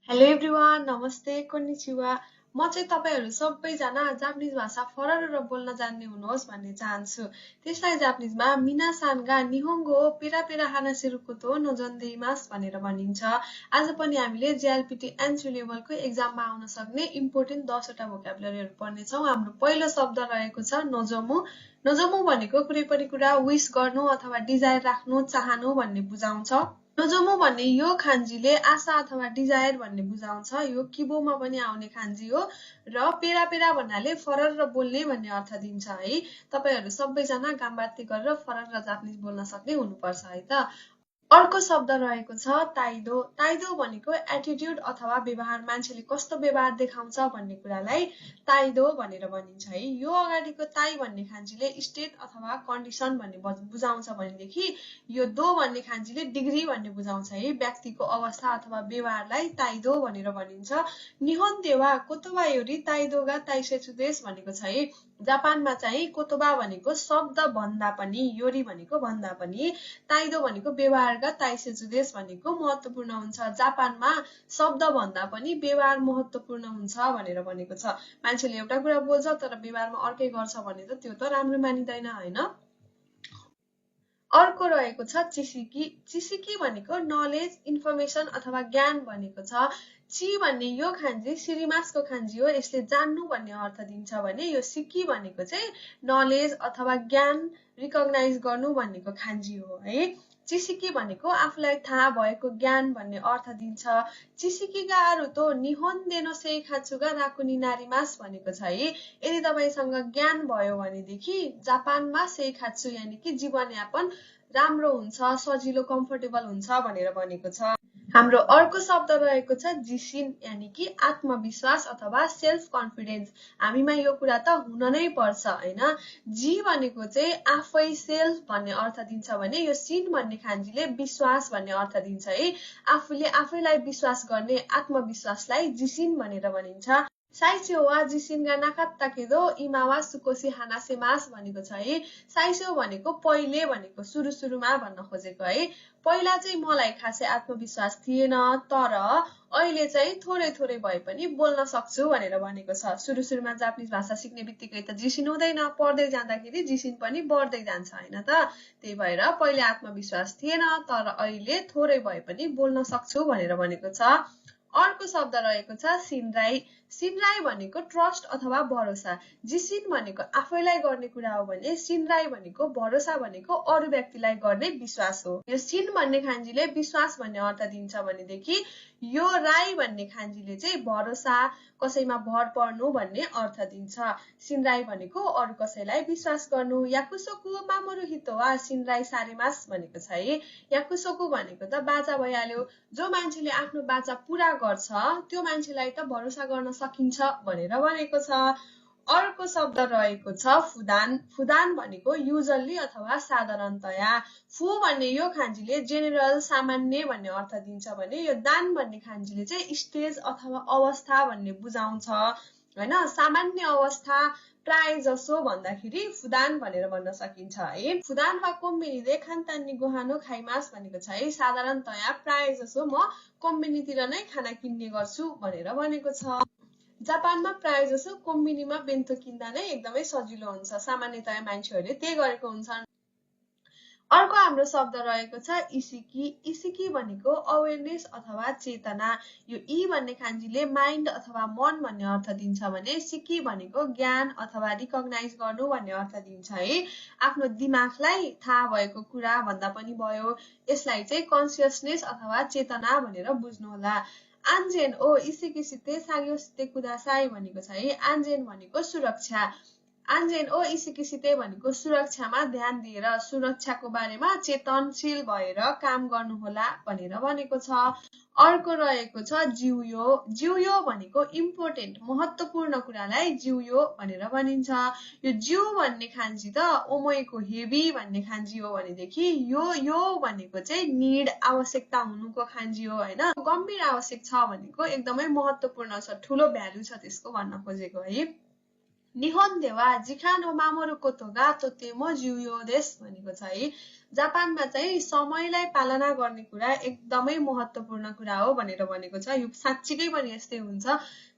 Hello everyone नमस्ते कोन्निचिवा म चाहिँ तपाईहरु सबैजना जापानिज भाषा फरर बोल्न जान्ने हुनुहोस् भन्ने चाहन्छु त्यसलाई जापानिजमा मिनासान गा निहोंगो ओ पेरा पेरा हानासिरु कोतो नोजोन्देइमासु भनेर भनिन्छ आज पनि हामीले JLPT एन्ट्री लेभलको एक्जाममा आउन सक्ने इम्पोर्टेन्ट 10 वटा भोक्याबुलरीहरु पढ्ने छौं हाम्रो पहिलो शब्द रहेको छ नोजोमु नोजोमु भनेको कुनै पनि कुरा विश गर्नु अथवा डिजायर राख्नु चाहनु भन्ने बुझाउँछ नोजोमु भन्ने यो खान्जीले आशा अथवा डिजायर भन्ने बुझाउँछ यो किबोमा पनि आउने खान्जी हो र पेरा पेरा भन्नाले फरर र बोल्ने भन्ने अर्थ दिन्छ है तपाईहरु सबैजना गाम्बार्ती गरेर फरर र जापानिज बोल्न सक्ने हुनुपर्छ है त अर्को शब्द रहेको छ ताइदो ताइदो भनेको एटिट्युड अथवा व्यवहार मान्छेले कस्तो व्यवहार देखाउँछ भन्ने कुरालाई ताइदो भनेर भनिन्छ है यो अगाडिको ताइ भन्ने खान्जीले स्टेट अथवा कन्डिसन भन्ने बुझाउँछ भनेदेखि यो दो भन्ने खान्जीले डिग्री भन्ने बुझाउँछ है व्यक्तिको अवस्था अथवा व्यवहारलाई ताइदो भनेर भनिन्छ निहोन देवा कोतोबा योरी ताइदोगा ताइसेचु देश भनेको छ है जापानमा चाहिँ कोतोबा भनेको शब्द भन्दा पनि योरी भनेको भन्दा पनि ताइदो भनेको व्यवहारका ताइसेचु देश भनेको महत्त्वपूर्ण हुन्छ जापानमा शब्द भन्दा पनि व्यवहार महत्त्वपूर्ण हुन्छ भनेर भनेको छ मान्छेले एउटा कुरा बोल्छ तर व्यवहारमा अर्कै गर्छ भने त त्यो त राम्रो मानिदैन हैन अर्को रहेको छ चिसिकी चिसिकी भनेको नलेज इन्फर्मेसन अथवा ज्ञान भनेको छ ची भन्ने यो खान्जी सिरिमासको खान्जी हो यसले जान्नु भन्ने अर्थ दिन्छ भने यो सिकी भनेको चाहिँ नलेज अथवा ज्ञान रिकग्नाइज गर्नु भन्नेको खान्जी हो है चिसिकी भनेको आफूलाई थाहा भएको ज्ञान भन्ने अर्थ दिन्छ चिसिकीगा आरुतो निहोन देनो सेइखात्सुगा राकुनि नारिमास भनेको छ है यदि तपाईसँग ज्ञान भयो भनेदेखि जापानमा सेइखात्सु यानि कि जीवनयापन राम्रो हुन्छ सजिलो कम्फर्टेबल हुन्छ भनेर भनेको छ हाम्रो अर्को शब्द रहेको छ जिसिन यानि कि आत्मविश्वास अथवा सेल्फ कन्फिडेन्स हामीमा यो कुरा त हुन नै पर्छ हैन जी भनेको चाहिँ आफै सेल्फ भन्ने अर्थ दिन्छ भने यो सिन भन्ने खान्जीले विश्वास भन्ने अर्थ दिन्छ है आफूले आफैलाई विश्वास गर्ने आत्मविश्वासलाई जिसिन भनेर भनिन्छ साइस्यो वा जिसिनगा नाकात्ताकेदो इमावा सुकोसी हानासेमास भनेको छ है साइस्यो भनेको पहिले भनेको सुरुमा भन्न खोजेको है पहिला चाहिँ मलाई खासै आत्मविश्वास थिएन तर अहिले चाहिँ थोरै थोरै भए पनि बोल्न सक्छु भनेर भनेको छ सुरुमा जापानिज भाषा सिक्ने बित्तिकै त जिसिन हुँदैन पढ्दै जाँदाखेरि जिसिन पनि बढ्दै जान्छ हैन त त्यही भएर पहिले आत्मविश्वास थिएन तर अहिले थोरै भए पनि बोल्न सक्छु भनेर भनेको छ अर्को शब्द रहेको छ सिनराई सिनराई भनेको ट्रस्ट अथवा भरोसा जिसिन भनेको आफैलाई गर्ने कुरा हो भने सिनराई भनेको भरोसा भनेको अरु व्यक्तिलाई गर्ने विश्वास हो यो सिन भन्ने खान्जीले विश्वास भन्ने अर्थ दिन्छ भनेदेखि यो राई भन्ने खान्जीले चाहिँ भरोसा कसैमा भर पर्नु भन्ने अर्थ दिन्छ सिनराई भनेको अरु कसैलाई विश्वास गर्नु याकुसोकु मामोरु हितो वा सिनराई सारेमास भनेको छ है याकुसोकु भनेको त बाचा भइहाल्यो जो मान्छेले आफ्नो बाचा पूरा गर्छ त्यो मान्छेलाई त भरोसा गर्न सकिन्छ भनेर भनेको छ अर्को शब्द रहेको छ फुदान फुदान भनेको युजली अथवा साधारणतया फु भन्ने यो खान्जीले जेनरल सामान्य भन्ने अर्थ दिन्छ भने यो दान भन्ने खान्जीले चाहिँ स्टेज अथवा अवस्था भन्ने बुझाउँछ हैन सामान्य अवस्था प्राय जसो भन्दाखेरि फुदान भनेर भन्न सकिन्छ है फुदान वा कोम्बिनीले खानतान्नी गोहानो खाइमास भनेको छ है साधारणतया प्राय जसो म कोम्बिनीतिर नै खाना किन्ने गर्छु भनेर भनेको छ जापानमा प्राय जसो कोम्बिनीमा बेन्तो किन्दा नै एकदमै सजिलो हुन्छ सामान्यतया मान्छेहरूले त्यही गरेको हुन्छन् अर्को हाम्रो शब्द रहेको छ इसिकी इसिकी भनेको अवेरनेस अथवा चेतना यो इ भन्ने खान्जीले माइन्ड अथवा मन भन्ने अर्थ दिन्छ भने सिकी भनेको ज्ञान अथवा रिकग्नाइज गर्नु भन्ने अर्थ दिन्छ है आफ्नो दिमागलाई थाहा भएको कुरा भन्दा पनि भयो यसलाई चाहिँ कन्सियसनेस अथवा चेतना भनेर बुझ्नु होला आन्जेन ओ इसिकिसिते साग्योसिते कुदासाई भनेको छ है आन्जेन भनेको सुरक्षा आन्जेन ओ इसिकिसिते भनेको सुरक्षामा ध्यान दिएर सुरक्षाको बारेमा चेतनशील भएर काम गर्नु होला भनेर भनेको छ अर्को रहेको छ जिउयो जिउयो भनेको इम्पोर्टेन्ट महत्त्वपूर्ण कुरालाई जिउयो भनेर भनिन्छ यो जिउ भन्ने खान्जी त ओमोइको हेभी भन्ने खान्जी हो भनेदेखि यो भनेको चाहिँ निड आवश्यकता हुनुको खान्जी हो हैन गम्भीर आवश्यक छ भनेको एकदमै महत्त्वपूर्ण छ ठूलो भ्यालु छ त्यसको भन्न खोजेको है निहोन देवा जिखानो मामोरो कोतो गा तोतेमो जिउयो देस भनेको छ है। जापानमा चाहिँ समयलाई पालना गर्ने कुरा एकदमै महत्त्वपूर्ण कुरा हो भनेर भनेको छ। यो साँच्चीकै पनि यस्तै हुन्छ,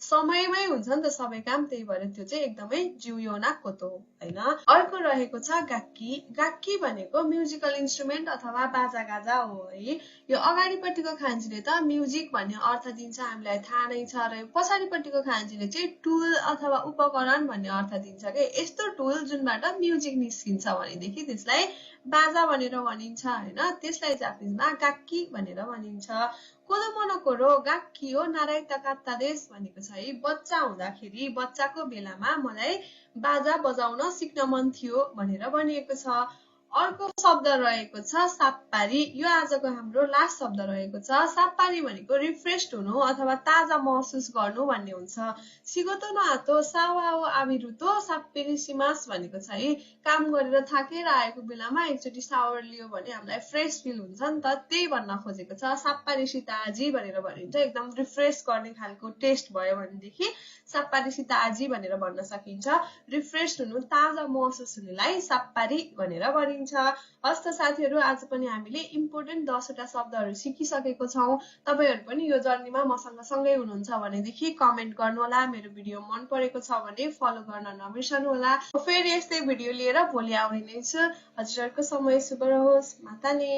समयमै हुन्छ नि त सबै काम, त्यही भएर त्यो चाहिँ एकदमै जिउयो ना कोतो हो हैन। अर्को रहेको छ गाक्की। गाक्की भनेको म्युजिकल इन्स्ट्रुमेन्ट अथवा बाजागाजा हो है। यो अगाडिपट्टिको खान्जीले त म्युजिक भन्ने अर्थ दिन्छ, हामीलाई थाहा नै छ, र पछाडिपट्टिको खान्जीले चाहिँ टुल अथवा उपकरण भन्ने अर्थ दिन्छ के। यस्तो टुल जुनबाट म्युजिक निस्किन्छ भनेदेखि त्यसलाई बाजा भनेर भनिन्छ हैन। त्यसलाई जापानिजमा गाक्की भनेर भनिन्छ। कोदोमोनोकोरो गाक्की हो नाराइ तकात्ता देस भनेको छ है। बच्चा हुँदाखेरि बच्चाको बेलामा मलाई बाजा बजाउन सिक्न मन थियो भनेर भनिएको छ। अर्को शब्द रहेको छ साप्पारी। यो आजको हाम्रो लास्ट शब्द रहेको छ। साप्पारी भनेको रिफ्रेस्ड हुनु अथवा ताजा महसुस गर्नु भन्ने हुन्छ। सिगोतो नो आतो सावाओ आबिरुतो साप्पेरी सिमास भनेको छ है। काम गरेर थाकेर आएको बेलामा एकचोटि सावर लियो भने हामीलाई फ्रेस फिल हुन्छ नि त, त्यही भन्न खोजेको छ। साप्पारिसी ताजी भनेर भनिन्छ, एकदम रिफ्रेस गर्ने खालको टेस्ट भयो भनेदेखि साप्पारिसी ताजी भनेर भन्न सकिन्छ। रिफ्रेस हुनु, ताजा महसुस हुनेलाई साप्पारी भनेर भनिन्छ। हस्त साथीहरू, आज पनि हामीले इम्पोर्टेन्ट 10 वटा शब्दहरू सिकिसकेको छौं। तपाईहरु पनि यो जर्नीमा मसँग सँगै हुनुहुन्छ भनेदेखि कमेन्ट गर्नु होला। मेरो भिडियो मन परेको छ भने फलो गर्न नबिर्सनु होला। फेरि यस्तै भिडियो लिएर भोलि आउने नै छु। हजुरहरुको समय शुभ रहोस्। माताले।